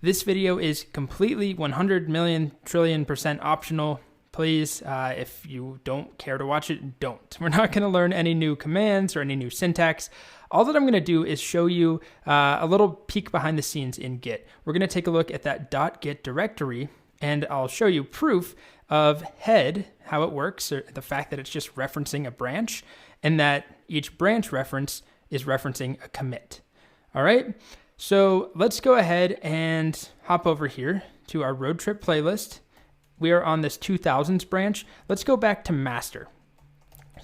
This video is completely 100 million trillion % optional. Please, if you don't care to watch it, don't. We're not going to learn any new commands or any new syntax. All that I'm going to do is show you a little peek behind the scenes in Git. We're going to take a look at that .git directory, and I'll show you proof of head, how it works, or the fact that it's just referencing a branch, and that each branch reference is referencing a commit. All right, so let's go ahead and hop over here to our road trip playlist. We are on this 2000s branch. Let's go back to master.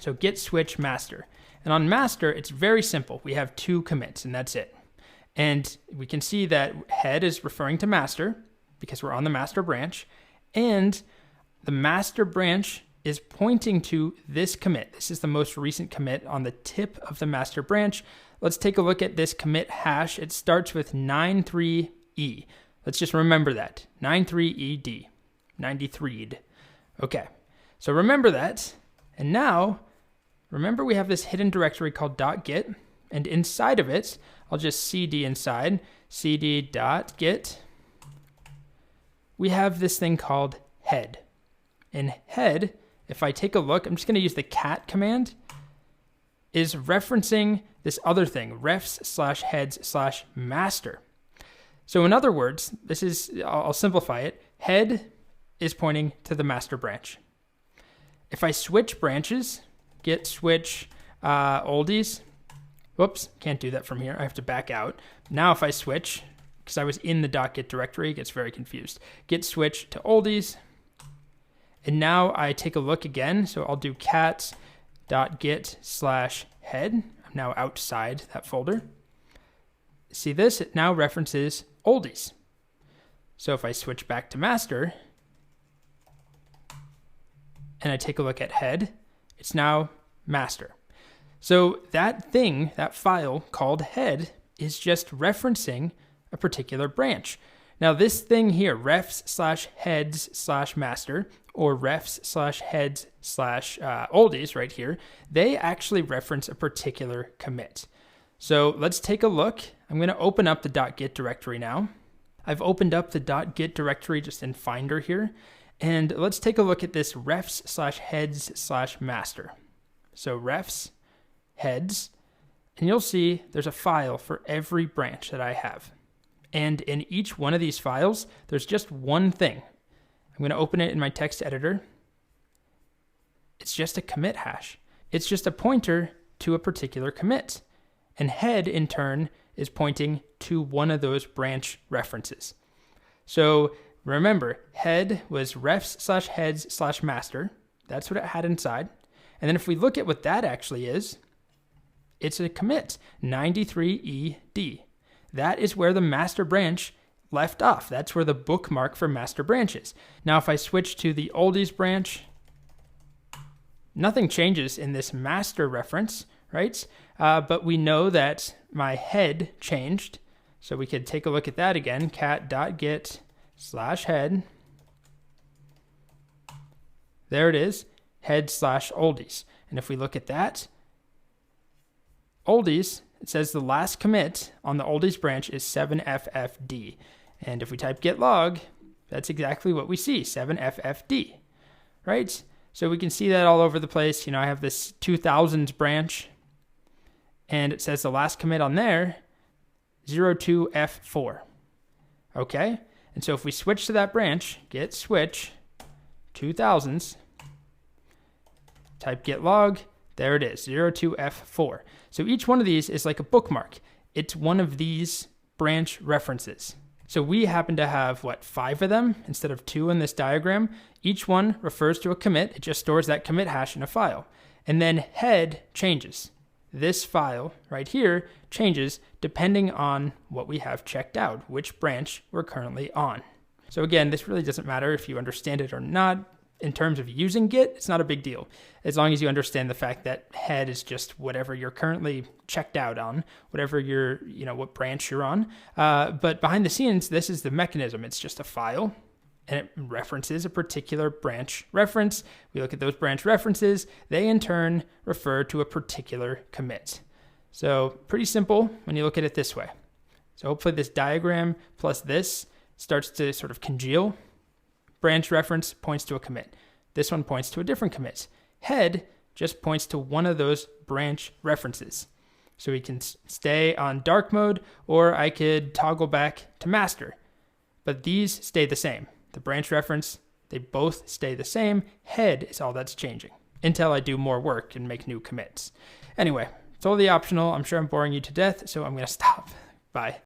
So git switch master. And on master, it's very simple. We have 2 commits, and that's it. And we can see that head is referring to master because we're on the master branch. And the master branch is pointing to this commit. This is the most recent commit on the tip of the master branch. Let's take a look at this commit hash. It starts with 93E. Let's just remember that. 93ED. 93'd. Okay, so remember that. And now, remember we have this hidden directory called .git, and inside of it, I'll just cd inside, cd.git. We have this thing called head. And head, if I take a look, I'm just going to use the cat command, is referencing this other thing, refs/heads/master. So in other words, this is, I'll simplify it, head is pointing to the master branch. If I switch branches, git switch oldies, whoops, can't do that from here. I have to back out. Now if I switch, because I was in the .git directory, it gets very confused. Git switch to oldies, and now I take a look again. So I'll do cat.git/head. I'm now outside that folder. See this? It now references oldies. So if I switch back to master, and I take a look at head, it's now master. So that thing, that file called head, is just referencing a particular branch. Now this thing here, refs/heads/master, or refs/heads/oldies right here, they actually reference a particular commit. So let's take a look. I'm going to open up the .git directory now. I've opened up the .git directory just in Finder here. And let's take a look at this refs/heads/master. So refs, heads, and you'll see there's a file for every branch that I have. And in each one of these files, there's just one thing. I'm going to open it in my text editor. It's just a commit hash. It's just a pointer to a particular commit. And head, in turn, is pointing to one of those branch references. So remember, head was refs/heads/master. That's what it had inside. And then if we look at what that actually is, it's a commit, 93ED. That is where the master branch left off. That's where the bookmark for master branch is. Now if I switch to the oldies branch, nothing changes in this master reference, right? But we know that my head changed. So we could take a look at that again, cat.git/head. There it is, head/oldies. And if we look at that, oldies, it says the last commit on the oldies branch is 7ffd. And if we type git log, that's exactly what we see, 7ffd, right? So we can see that all over the place. You know, I have this 2000s branch, and it says the last commit on there, 02f4. Okay? And so if we switch to that branch, git switch 2000s, type git log, there it is, 02f4. So each one of these is like a bookmark. It's one of these branch references. So we happen to have, 5 of them instead of 2 in this diagram. Each one refers to a commit. It just stores that commit hash in a file. And then head changes. This file right here changes depending on what we have checked out, which branch we're currently on. So again, this really doesn't matter if you understand it or not. In terms of using Git, it's not a big deal, as long as you understand the fact that head is just whatever you're currently checked out on, whatever what branch you're on. But behind the scenes, this is the mechanism. It's just a file, and it references a particular branch reference. We look at those branch references. They, in turn, refer to a particular commit. So pretty simple when you look at it this way. So hopefully this diagram plus this starts to sort of congeal. Branch reference points to a commit. This one points to a different commit. Head just points to one of those branch references. So we can stay on dark mode, or I could toggle back to master. But these stay the same. The branch reference, they both stay the same. Head is all that's changing until I do more work and make new commits. Anyway, it's totally optional. I'm sure I'm boring you to death, so I'm going to stop. Bye.